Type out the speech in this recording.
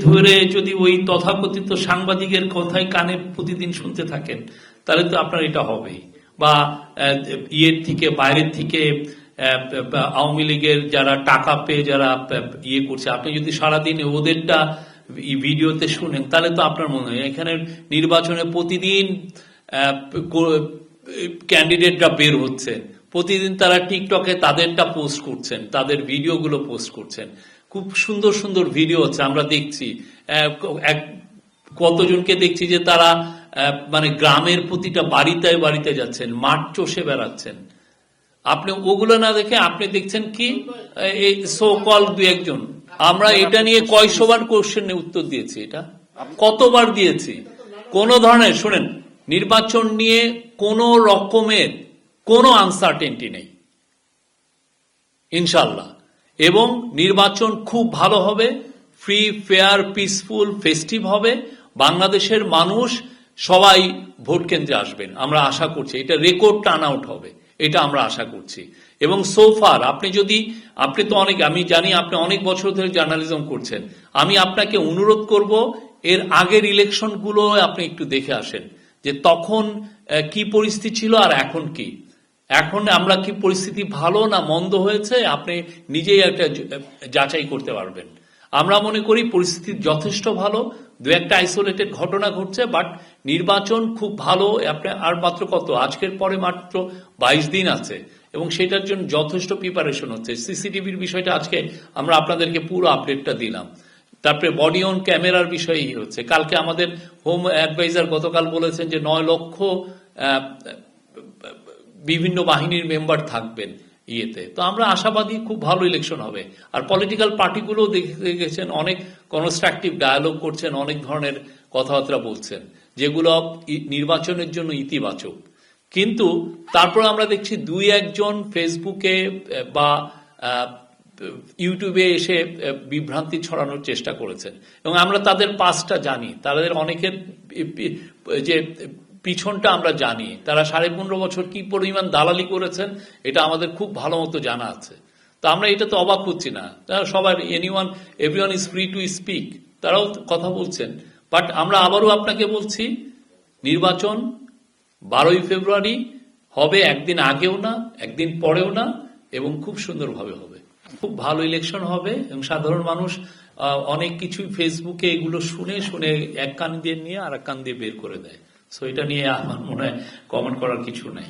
ধরে যদি ওই তথাকথিত সাংবাদিকের কথাই কানে প্রতিদিন শুনতে থাকেন তাহলে তো আপনার এটা হবেই। বা থেকে বাইরের থেকে আওয়ামী লীগের যারা টাকা পেয়ে যারা করছে, আপনি যদি সারাদিন ওদেরটা ভিডিওতে শুনেন তাহলে তো আপনার মনে হয় এখানে নির্বাচনে প্রতিদিন ক্যান্ডিডেটরা বের হচ্ছেন, প্রতিদিন তারা টিকটকে তাদেরটা পোস্ট করছেন, তাদের ভিডিওগুলো পোস্ট করছেন, খুব সুন্দর সুন্দর ভিডিও হচ্ছে আমরা দেখছি। কতজনকে দেখছি যে তারা মানে গ্রামের প্রতিটা বাড়িতে বাড়িতে যাচ্ছেন, মাঠ চষে বেড়াচ্ছেন। আপনি ওগুলো না দেখে আপনি দেখছেন কি এই সো কল দু একজন। আমরা এটা নিয়ে কয়শোবার কোশ্চেন উত্তর দিয়েছি, এটা কতবার দিয়েছি। কোন ধরনের শুনেন, নির্বাচন নিয়ে কোন রকমের কোনো আনসার্টেনটি নেই ইনশাল্লাহ, এবং নির্বাচন খুব ভালো হবে, ফ্রি ফেয়ার পিসফুল ফেস্টিভ হবে। বাংলাদেশের মানুষ সবাই ভোট কেন্দ্রে আসবেন আমরা আশা করছি, এটা রেকর্ড টার্ন আউট হবে, এটা আমরা আশা করছি। এবং সোফার আপনি তো অনেক, আমি জানি আপনি অনেক বছর ধরে জার্নালিজম করছেন, আমি আপনাকে অনুরোধ করব এর আগের ইলেকশন গুলো আপনি একটু দেখে আসেন যে তখন কি পরিস্থিতি ছিল আর এখন কি। এখন আমরা কি পরিস্থিতি ভালো না মন্দ হয়েছে আপনি নিজেই একটা যাচাই করতে পারবেন। আমরা মনে করি পরিস্থিতি যথেষ্ট ভালো, দু একটা আইসোলেটেড ঘটনা ঘটছে, বাট নির্বাচন খুব ভালো। আপনি আর মাত্র কত, আজকের পরে মাত্র 22 দিন আছে এবং সেটার জন্য যথেষ্ট প্রিপারেশন হচ্ছে। সিসিটিভির বিষয়টা আজকে আমরা আপনাদেরকে পুরো আপডেটটা দিলাম। তারপরে বডি অন ক্যামেরার বিষয়ই হচ্ছে। কালকে আমাদের হোম অ্যাডভাইজার গতকাল বলেছেন যে 9 লক্ষ বিভিন্ন বাহিনীর মেম্বার থাকবেন ইয়েতে। তো আমরা আশাবাদী খুব ভালো ইলেকশন হবে। আর পলিটিক্যাল পার্টিগুলো দেখে গেছেন অনেক কনস্ট্রাকটিভ ডায়ালগ করছেন, অনেক ধরনের কথাবার্তা বলছেন যেগুলো নির্বাচনের জন্য ইতিবাচক। কিন্তু তারপর আমরা দেখছি দুই একজন ফেসবুকে বা ইউটিউবে এসে বিভ্রান্তি ছড়ানোর চেষ্টা করেছেন এবং আমরা তাদের পাসটা জানি, তাদের অনেকের যে পিছনটা আমরা জানি, তারা 15.5 বছর কি পরিমাণ দালালি করেছেন এটা আমাদের খুব ভালো মতো জানা আছে। তো আমরা এটা তো অবাক হচ্ছি না, সবার everyone is free to speak, তারাও কথা বলছেন। বাট আমরা আবারও আপনাকে বলছি নির্বাচন 12ই ফেব্রুয়ারি হবে, একদিন আগেও না একদিন পরেও না, এবং খুব সুন্দরভাবে হবে, খুব ভালো ইলেকশন হবে। এবং সাধারণ মানুষ অনেক কিছুই ফেসবুকে এগুলো শুনে শুনে এক কান দিয়ে নিয়ে আর এক কান দিয়ে বের করে দেয়। সো এটা নিয়ে আমার মনে হয় কমেন্ট করার কিছু নাই।